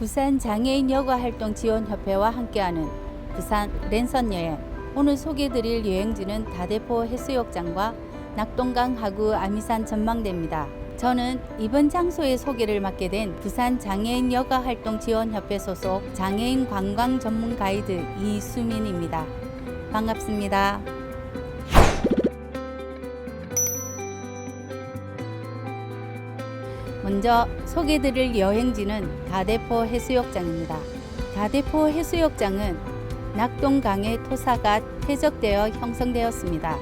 부산 장애인 여가활동 지원협회와 함께하는 부산 랜선 여행. 오늘 소개해드릴 여행지는 다대포 해수욕장과 낙동강 하구 아미산 전망대입니다. 저는 이번 장소의 소개를 맡게 된 부산 장애인 여가활동 지원협회 소속 장애인 관광 전문 가이드 이수민입니다. 반갑습니다. 먼저 소개해드릴 여행지는 다대포 해수욕장입니다. 다대포 해수욕장은 낙동강의 토사가 퇴적되어 형성되었습니다.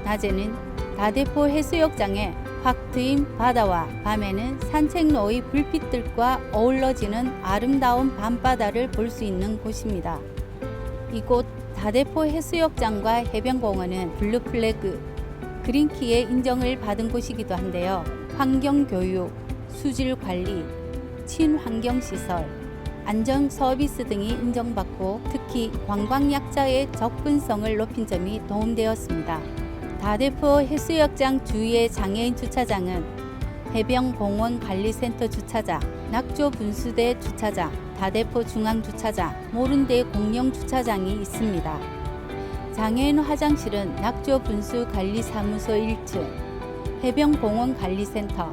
낮에는 다대포 해수욕장에 확 트인 바다와 밤에는 산책로의 불빛들과 어우러지는 아름다운 밤바다를 볼 수 있는 곳입니다. 이곳 다대포 해수욕장과 해변공원은 블루플래그, 그린키의 인정을 받은 곳이기도 한데요. 환경교육, 수질관리, 친환경시설, 안전서비스 등이 인정받고 특히 관광약자의 접근성을 높인 점이 도움되었습니다. 다대포 해수욕장 주위의 장애인 주차장은 해변공원관리센터 주차장, 낙조분수대 주차장, 다대포 중앙주차장, 모른대 공영주차장이 있습니다. 장애인 화장실은 낙조분수관리사무소 1층, 해변공원관리센터,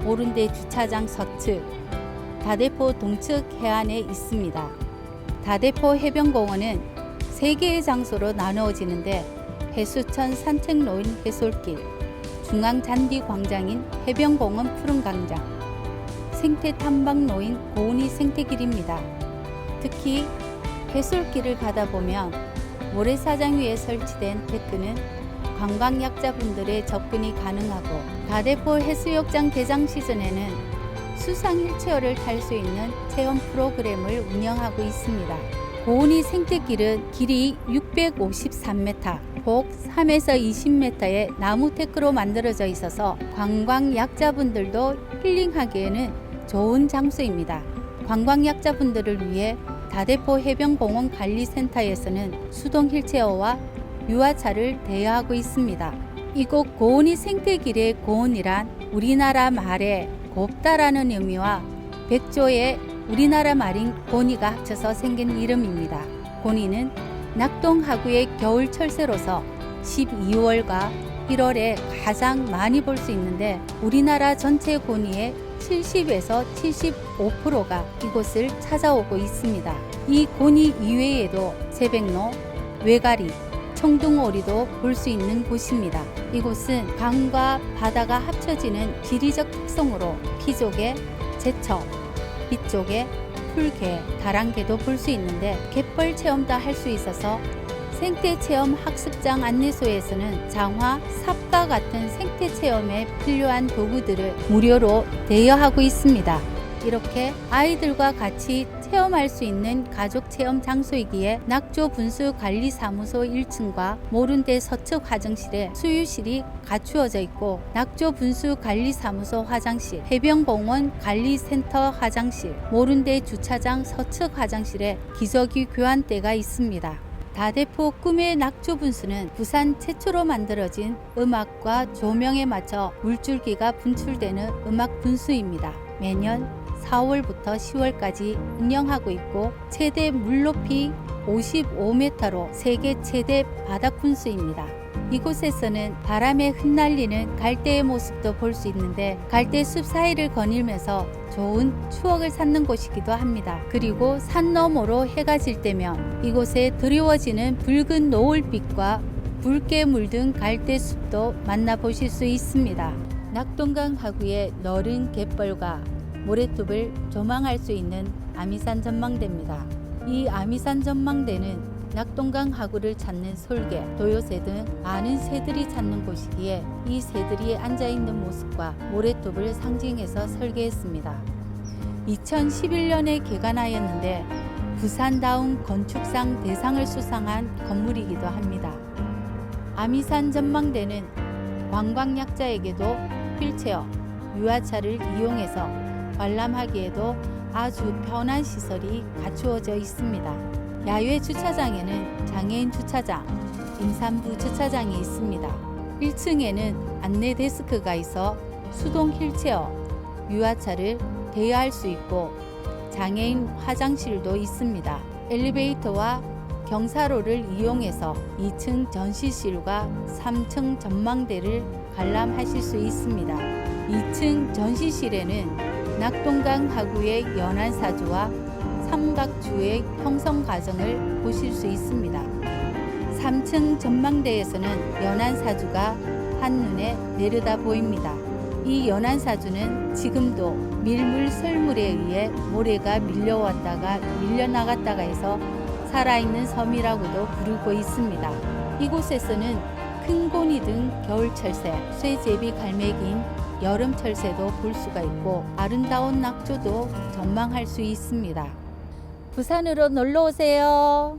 모른대 주차장 서측, 다대포 동측 해안에 있습니다. 다대포 해변공원은 3개의 장소로 나누어지는데 해수천 산책로인 해솔길, 중앙잔디광장인 해변공원 푸른광장, 생태탐방로인 고은이 생태길입니다. 특히 해솔길을 가다 보면 모래사장 위에 설치된 데크는 관광약자분들의 접근이 가능하고 다대포 해수욕장 개장 시즌에는 수상 휠체어를 탈 수 있는 체험 프로그램을 운영하고 있습니다. 고은이 생태길은 길이 653m, 폭 3에서 20m의 나무 테크로 만들어져 있어서 관광약자분들도 힐링하기에는 좋은 장소입니다. 관광약자분들을 위해 다대포 해변공원 관리센터에서는 수동 휠체어와 유아차를 대여하고 있습니다. 이곳 고은이 생태길의 고은이란 우리나라 말에 곱다라는 의미와 백조의 우리나라 말인 고니가 합쳐서 생긴 이름입니다. 고니는 낙동하구의 겨울 철새로서 12월과 1월에 가장 많이 볼 수 있는데 우리나라 전체 고니의 70에서 75%가 이곳을 찾아오고 있습니다. 이 고니 이외에도 새백로, 외가리, 청둥오리도 볼 수 있는 곳입니다. 이곳은 강과 바다가 합쳐지는 지리적 특성으로 피조개, 제첩, 빛조개, 풀개, 다랑개도 볼 수 있는데 갯벌 체험도 할 수 있어서 생태체험 학습장 안내소에서는 장화, 삽과 같은 생태체험에 필요한 도구들을 무료로 대여하고 있습니다. 이렇게 아이들과 같이 체험할 수 있는 가족체험 장소이기에 낙조분수관리사무소 1층과 모른대 서측 화장실에 수유실이 갖추어져 있고 낙조분수관리사무소 화장실, 해변공원 관리센터 화장실, 모른대 주차장 서측 화장실에 기저귀 교환대가 있습니다. 다대포 꿈의 낙조분수는 부산 최초로 만들어진 음악과 조명에 맞춰 물줄기가 분출되는 음악 분수입니다. 매년 4월부터 10월까지 운영하고 있고 최대 물높이 55m로 세계 최대 바닥 분수입니다. 이곳에서는 바람에 흩날리는 갈대의 모습도 볼 수 있는데 갈대숲 사이를 거닐면서 좋은 추억을 쌓는 곳이기도 합니다. 그리고 산 너머로 해가 질 때면 이곳에 드리워지는 붉은 노을빛과 붉게 물든 갈대숲도 만나보실 수 있습니다. 낙동강 하구의 너른 갯벌과 모래톱을 조망할 수 있는 아미산 전망대입니다. 이 아미산 전망대는 낙동강 하구를 찾는 솔개, 도요새 등 많은 새들이 찾는 곳이기에 이 새들이 앉아있는 모습과 모래톱을 상징해서 설계했습니다. 2011년에 개관하였는데 부산다운 건축상 대상을 수상한 건물이기도 합니다. 아미산 전망대는 관광약자에게도 휠체어, 유아차를 이용해서 관람하기에도 아주 편한 시설이 갖추어져 있습니다. 야외 주차장에는 장애인 주차장, 임산부 주차장이 있습니다. 1층에는 안내 데스크가 있어 수동 휠체어, 유아차를 대여할 수 있고 장애인 화장실도 있습니다. 엘리베이터와 경사로를 이용해서 2층 전시실과 3층 전망대를 관람하실 수 있습니다. 2층 전시실에는 낙동강 하구의 연안사주와 삼각주의 형성 과정을 보실 수 있습니다. 3층 전망대에서는 연안사주가 한눈에 내려다 보입니다. 이 연안사주는 지금도 밀물 설물에 의해 모래가 밀려왔다가 밀려나갔다가 해서 살아있는 섬이라고도 부르고 있습니다. 이곳에서는 큰 고니 등 겨울철새, 쇠제비 갈매기인 여름철새도 볼 수가 있고 아름다운 낙조도 전망할 수 있습니다. 부산으로 놀러 오세요.